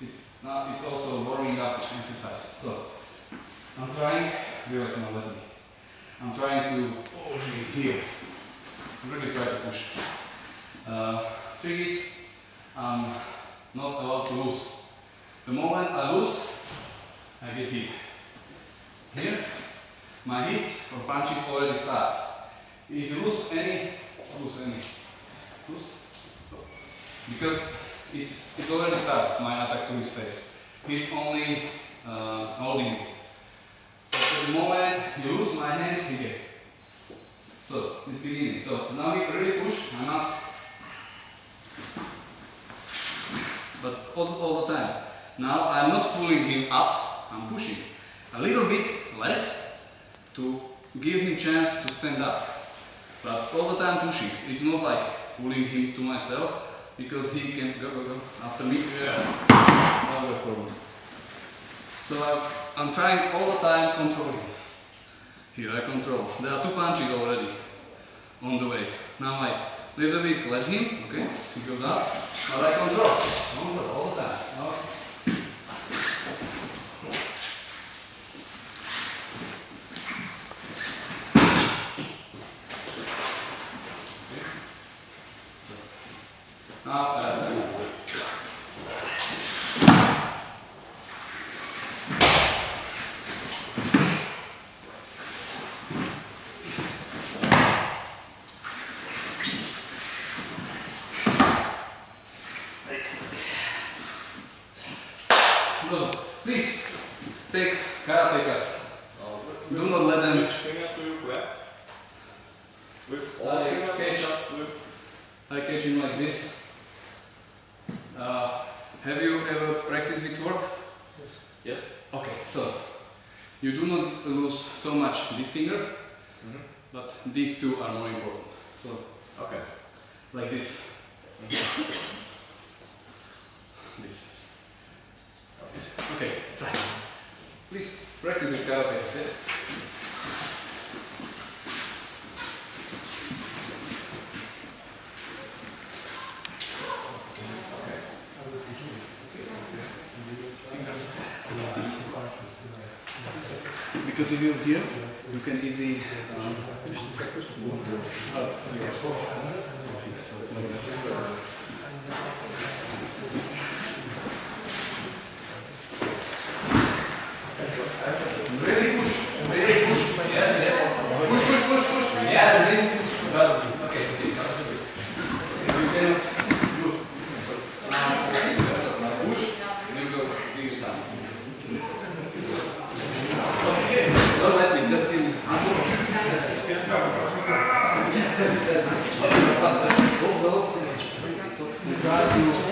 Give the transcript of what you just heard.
it's also warming up exercise. So I'm trying, relax now, let me. I'm trying to here. Really try to push. Trick is I'm not allowed to lose. The moment I lose, I get hit. Here, my hits or punches already start. If you lose any, because it's already started, my attack to his face. He's only holding it. But the moment you lose my hand, he gets. So, it's beginning. So, now we really push, I must. But also all the time. Now I'm not pulling him up, I'm pushing. A little bit less to give him chance to stand up. But all the time pushing. It's not like pulling him to myself, because he can go after me. No problem. So I'm trying all the time controlling. Here I control. There are 2 punches already on the way. Now I little bit let him, okay, he goes up, but I control all the time. Okay. Now, please take karatekas. Do not let them. Which fingers do you grab? With all fingers? Just with... I catch him like this. Have you ever practiced with sword? Yes. Yes. Okay, so you do not lose so much this finger, but these 2 are more important. So, okay, like this. This. Okay, try. Please practice with karate. Because if you're here, you can easily really push. Yes. Push. Yeah, that's it. Okay. You cannot do. Push. You go. Finish down. Don't let me, just in also you try to